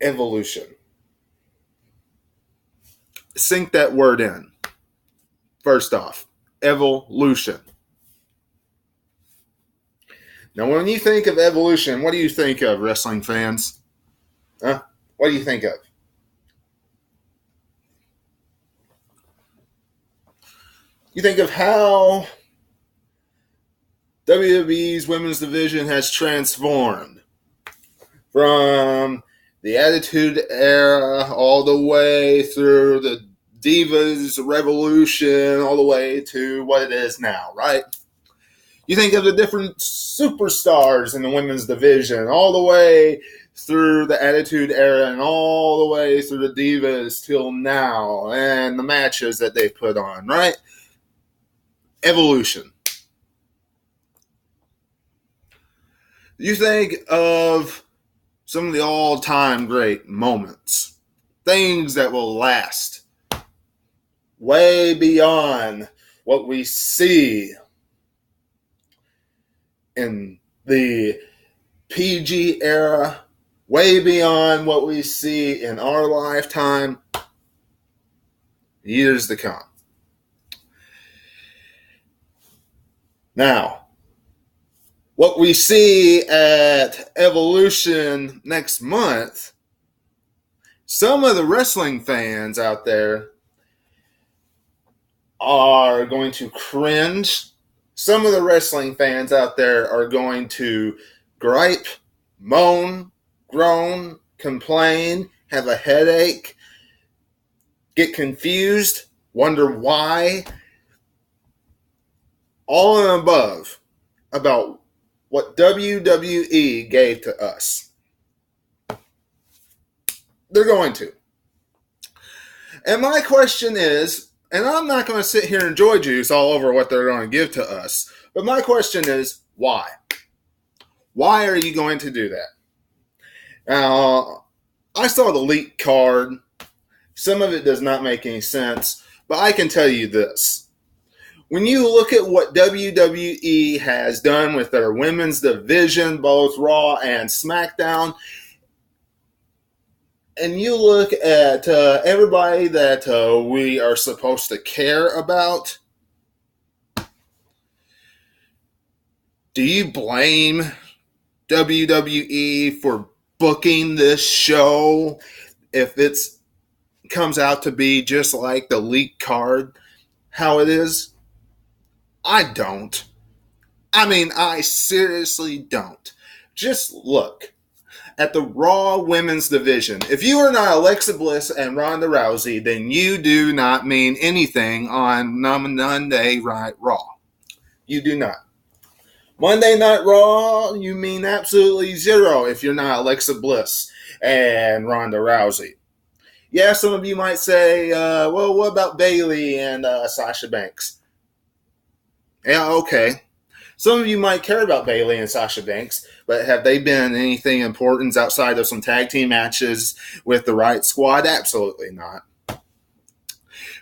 Evolution. Sink that word in. First off, evolution. Now, when you think of evolution, what do you think of, wrestling fans? Huh? What do you think of? You think of how WWE's women's division has transformed from the Attitude Era all the way through the Divas Revolution, all the way to what it is now, right? You think of the different superstars in the women's division, all the way through the Attitude Era and all the way through the Divas till now, and the matches that they put on, right? Evolution. You think of some of the all-time great moments, things that will last way beyond what we see in the PG era, way beyond what we see in our lifetime, years to come. Now, what we see at Evolution next month, some of the wrestling fans out there are going to cringe. Some of the wrestling fans out there are going to gripe, moan, groan, complain, have a headache, get confused, wonder why, all and above about what WWE gave to us. They're going to. And my question is, and I'm not going to sit here and joy juice all over what they're going to give to us, but my question is, why? Why are you going to do that? Now, I saw the leaked card. Some of it does not make any sense, but I can tell you this. When you look at what WWE has done with their women's division, both Raw and SmackDown, and you look at everybody that we are supposed to care about, do you blame WWE for booking this show if it comes out to be just like the leaked card, how it is? I don't. I mean, I seriously don't. Just look at the Raw women's division. If you are not Alexa Bliss and Ronda Rousey, then you do not mean anything on Monday Night Raw. You do not. Monday Night Raw, you mean absolutely zero if you're not Alexa Bliss and Ronda Rousey. Yeah, some of you might say, well, what about Bayley and Sasha Banks? Yeah, okay. Some of you might care about Bayley and Sasha Banks, but have they been anything important outside of some tag team matches with the Riot Squad? Absolutely not.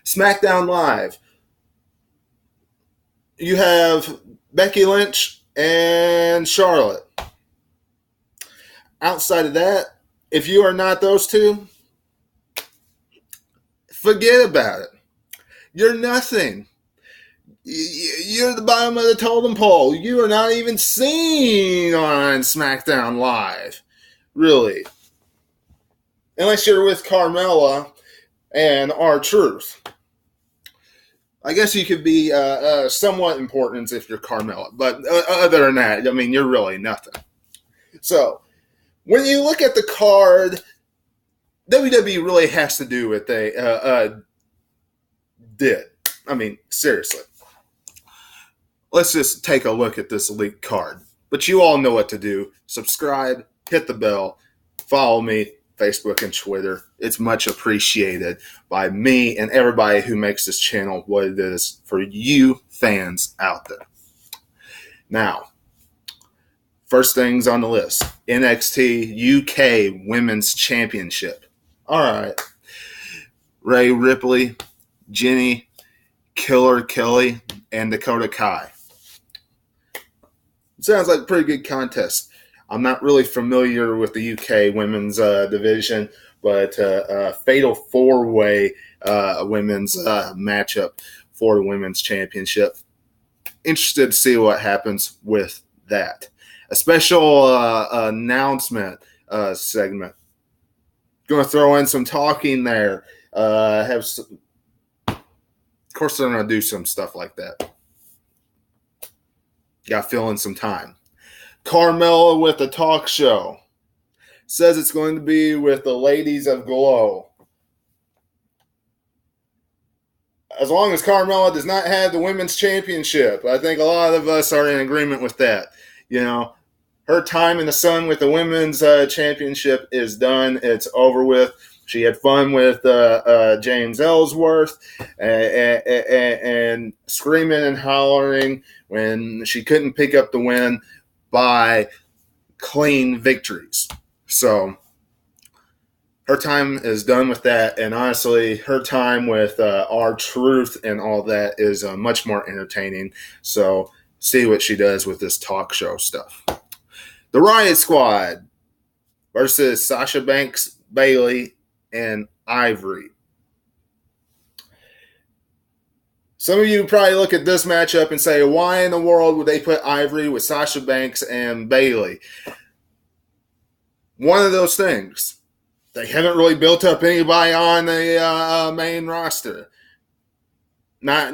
SmackDown Live. You have Becky Lynch and Charlotte. Outside of that, if you are not those two, forget about it. You're nothing. You're the bottom of the totem pole. You are not even seen on SmackDown Live. Really. Unless you're with Carmella and R-Truth. I guess you could be somewhat important if you're Carmella. But other than that, I mean, you're really nothing. So, when you look at the card, WWE really has to do what they did. I mean, seriously. Let's just take a look at this leaked card. But you all know what to do. Subscribe, hit the bell, follow me, Facebook and Twitter. It's much appreciated by me and everybody who makes this channel what it is for you fans out there. Now, first things on the list, NXT UK Women's Championship. All right. Rhea Ripley, Jenny, Killer Kelly, and Dakota Kai. Sounds like a pretty good contest. I'm not really familiar with the UK women's division, but fatal four-way women's matchup for the women's championship. Interested to see what happens with that. A special announcement segment. Going to throw in some talking there. Of course, they're going to do some stuff like that. Got to fill in some time. Carmella with a talk show. Says it's going to be with the Ladies of Glow. As long as Carmella does not have the women's championship, I think a lot of us are in agreement with that. You know, her time in the sun with the women's championship is done. It's over with. She had fun with James Ellsworth and screaming and hollering when she couldn't pick up the win by clean victories. So her time is done with that, and honestly, her time with R-Truth and all that is much more entertaining. So see what she does with this talk show stuff. The Riot Squad versus Sasha Banks, Bayley, and Ivory. Some of you probably look at this matchup and say, why in the world would they put Ivory with Sasha Banks and Bayley? One of those things. They haven't really built up anybody on the main roster. Not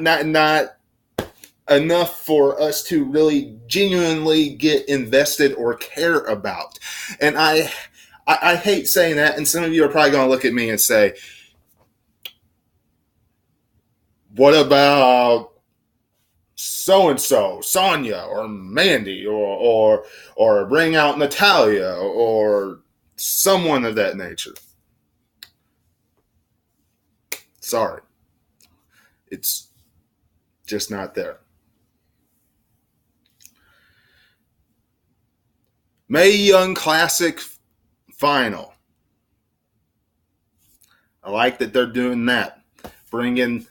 enough for us to really genuinely get invested or care about. And I hate saying that, and some of you are probably going to look at me and say, what about so-and-so, Sonya or Mandy, or bring out Natalya or someone of that nature? Sorry. It's just not there. Mae Young Classic Final. I like that they're doing that. Bringing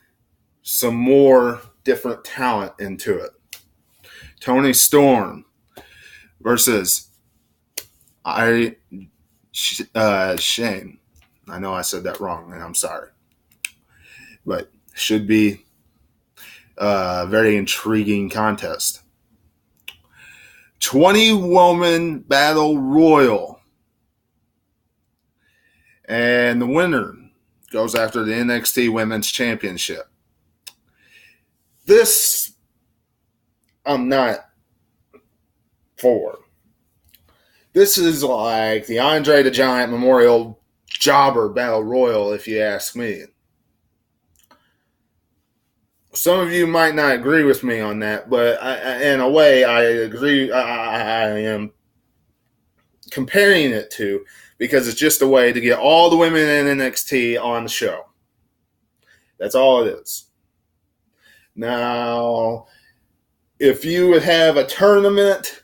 some more different talent into it. Toni Storm versus Shane. I know I said that wrong, and I'm sorry. But should be a very intriguing contest. 20-woman battle royal. And the winner goes after the NXT Women's Championship. This, I'm not for. This is like the Andre the Giant Memorial Jobber Battle Royal, if you ask me. Some of you might not agree with me on that, but in a way, I agree. I am comparing it to, because it's just a way to get all the women in NXT on the show. That's all it is. Now, if you would have a tournament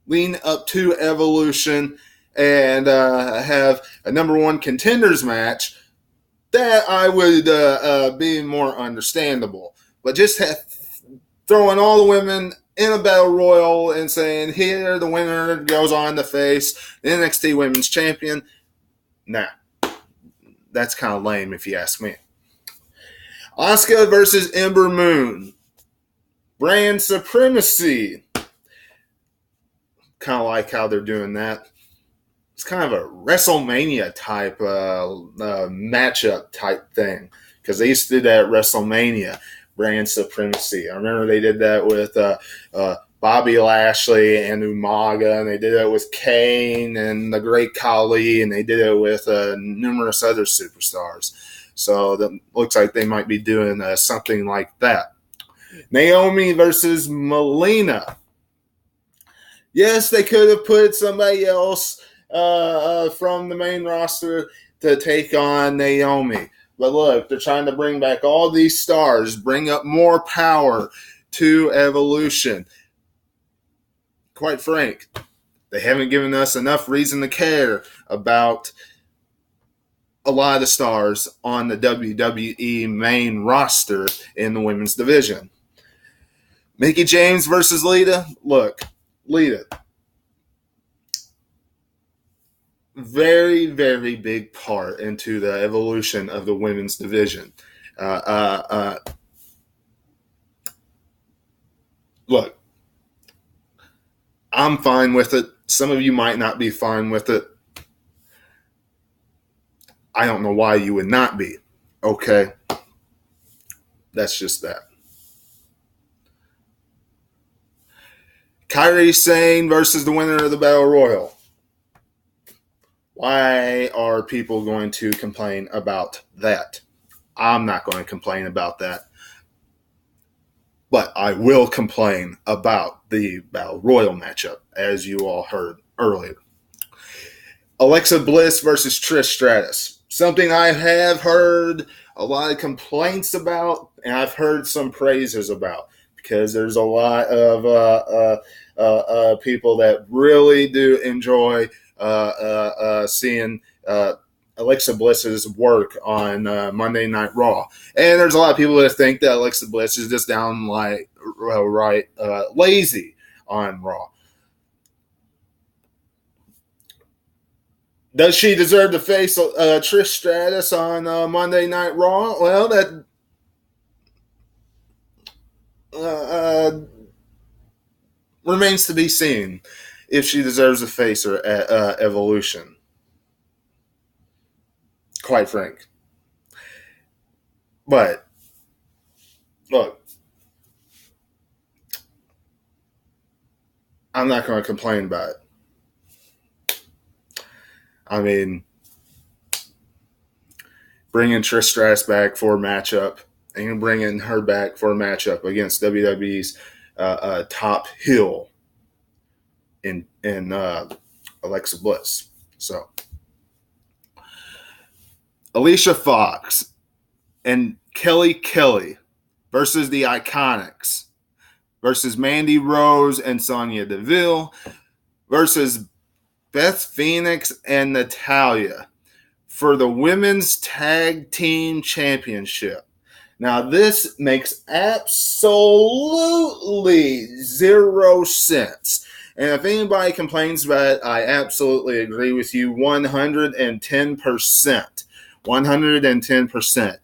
lean up to Evolution and have a number one contenders match, that I would be more understandable. But just throwing all the women in a battle royal and saying, here, the winner goes on to face the NXT Women's Champion, nah. That's kind of lame if you ask me. Asuka versus Ember Moon. Brand supremacy. Kind of like how they're doing that. It's kind of a WrestleMania type matchup type thing, because they used to do that at WrestleMania, brand supremacy. I remember they did that with Bobby Lashley and Umaga, and they did it with Kane and the Great Khali, and they did it with numerous other superstars. So that looks like they might be doing something like that. Naomi versus Melina. Yes, they could have put somebody else from the main roster to take on Naomi. But look, they're trying to bring back all these stars, bring up more power to Evolution. Quite frank, they haven't given us enough reason to care about a lot of the stars on the WWE main roster in the women's division. Mickie James versus Lita. Look, Lita, very, very big part into the evolution of the women's division. Look, I'm fine with it. Some of you might not be fine with it. I don't know why you would not be. Okay? That's just that. Kairi Sane versus the winner of the Battle Royal. Why are people going to complain about that? I'm not going to complain about that. But I will complain about the Battle Royal matchup, as you all heard earlier. Alexa Bliss versus Trish Stratus. Something I have heard a lot of complaints about, and I've heard some praises about, because there's a lot of people that really do enjoy seeing Alexa Bliss's work on Monday Night Raw. And there's a lot of people that think that Alexa Bliss is just downright lazy on Raw. Does she deserve to face Trish Stratus on Monday Night Raw? Well, that remains to be seen if she deserves to face her at Evolution. Quite frank. But, look, I'm not going to complain about it. I mean, bringing Trish Stratus back for a matchup and bringing her back for a matchup against WWE's top heel in Alexa Bliss. So, Alicia Fox and Kelly Kelly versus the Iconics versus Mandy Rose and Sonya Deville versus Beth Phoenix and Natalya for the Women's Tag Team Championship. Now, this makes absolutely zero sense. And if anybody complains about it, I absolutely agree with you 110%. 110%.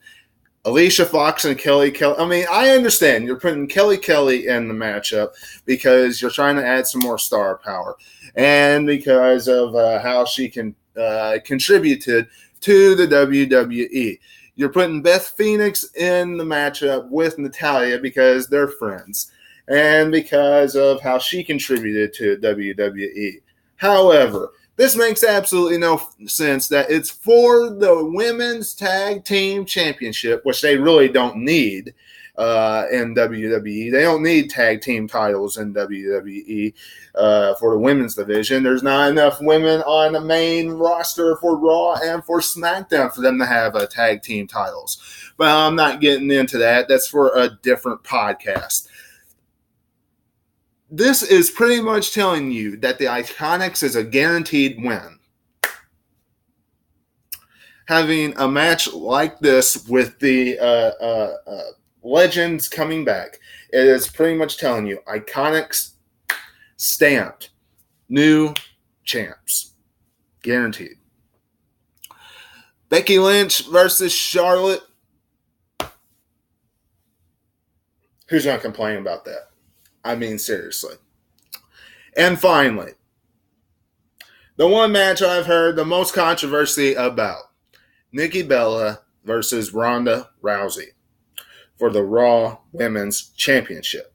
Alicia Fox and Kelly Kelly. I mean, I understand you're putting Kelly Kelly in the matchup because you're trying to add some more star power and because of how she can contributed to the WWE. You're putting Beth Phoenix in the matchup with Natalya because they're friends and because of how she contributed to WWE. However, this makes absolutely no sense that it's for the Women's Tag Team Championship, which they really don't need in WWE. They don't need tag team titles in WWE for the women's division. There's not enough women on the main roster for Raw and for SmackDown for them to have tag team titles. But I'm not getting into that. That's for a different podcast. This is pretty much telling you that the Iconics is a guaranteed win. Having a match like this with the legends coming back, it is pretty much telling you Iconics stamped new champs. Guaranteed. Becky Lynch versus Charlotte. Who's going to complain about that? I mean, seriously. And finally, the one match I've heard the most controversy about. Nikki Bella versus Ronda Rousey for the Raw Women's Championship.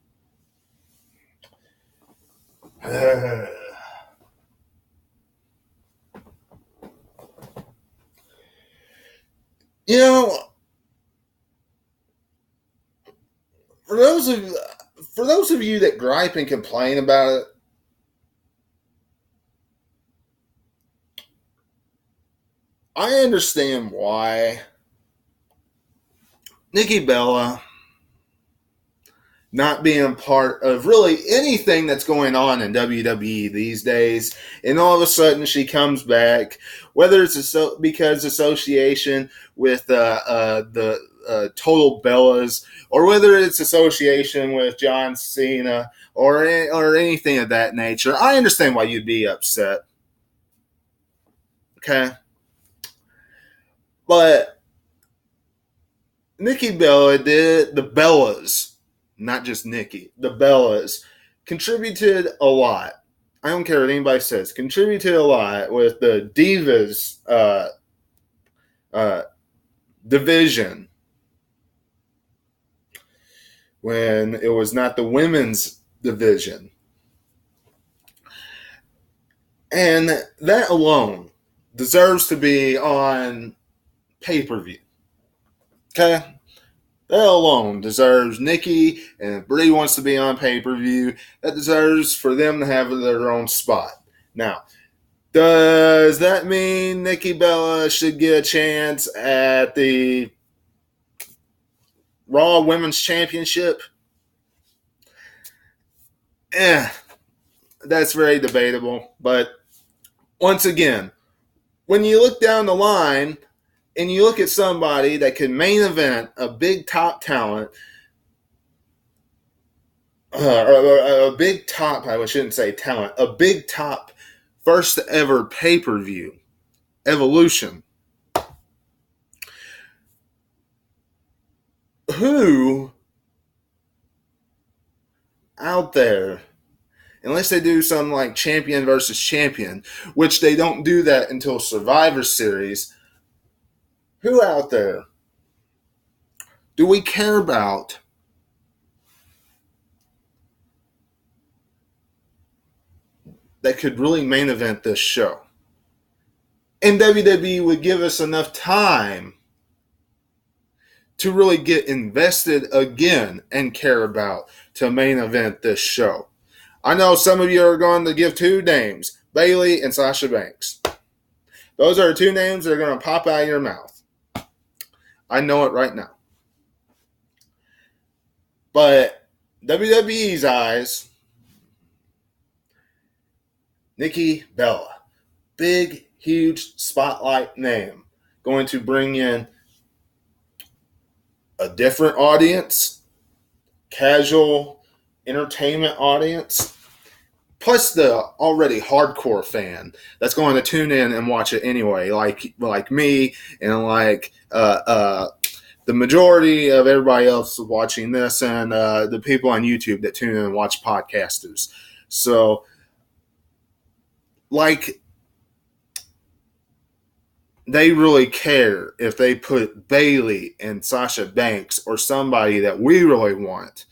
You know, for those of you that gripe and complain about it, I understand why. Nikki Bella not being part of really anything that's going on in WWE these days, and all of a sudden she comes back, whether it's because association with the Total Bellas, or whether it's association with John Cena, or anything of that nature. I understand why you'd be upset. Okay? But Nikki Bella did, the Bellas, not just Nikki, the Bellas, contributed a lot. I don't care what anybody says, contributed a lot with the Divas division when it was not the women's division. And that alone deserves to be on pay-per-view. Okay? That alone deserves Nikki, and if Brie wants to be on pay-per-view, that deserves for them to have their own spot. Now, does that mean Nikki Bella should get a chance at the Raw Women's Championship? That's very debatable. But once again, when you look down the line and you look at somebody that can main event a big top talent, a big top, I shouldn't say talent, a big top first ever pay-per-view, Evolution. Who out there, unless they do something like champion versus champion, which they don't do that until Survivor Series, who out there do we care about that could really main event this show? And WWE would give us enough time to really get invested again and care about to main event this show. I know some of you are going to give two names, Bayley and Sasha Banks. Those are two names that are going to pop out of your mouth. I know it right now. But WWE's eyes, Nikki Bella, big, huge spotlight name, going to bring in a different audience, casual entertainment audience, plus the already hardcore fan that's going to tune in and watch it anyway, like me and like the majority of everybody else watching this, and the people on YouTube that tune in and watch podcasters. So, like, they really care if they put Bayley and Sasha Banks or somebody that we really want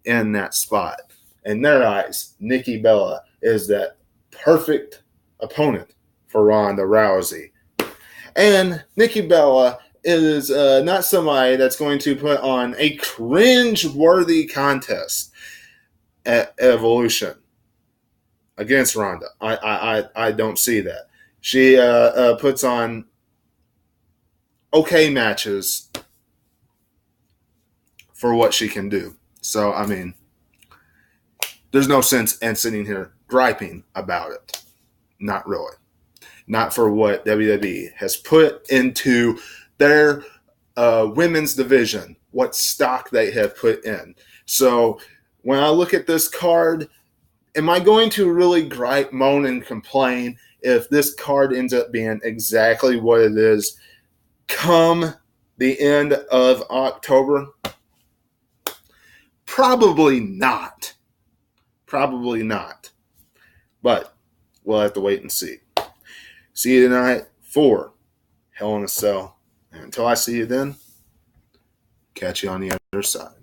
in that spot. In their eyes, Nikki Bella is that perfect opponent for Ronda Rousey. And Nikki Bella is not somebody that's going to put on a cringe-worthy contest at Evolution against Ronda. I don't see that. She puts on okay matches for what she can do. So, I mean, there's no sense in sitting here griping about it. Not really. Not for what WWE has put into their women's division, what stock they have put in. So when I look at this card, am I going to really gripe, moan, and complain if this card ends up being exactly what it is come the end of October? Probably not. Probably not. But we'll have to wait and see. See you tonight for Hell in a Cell. And until I see you then, catch you on the other side.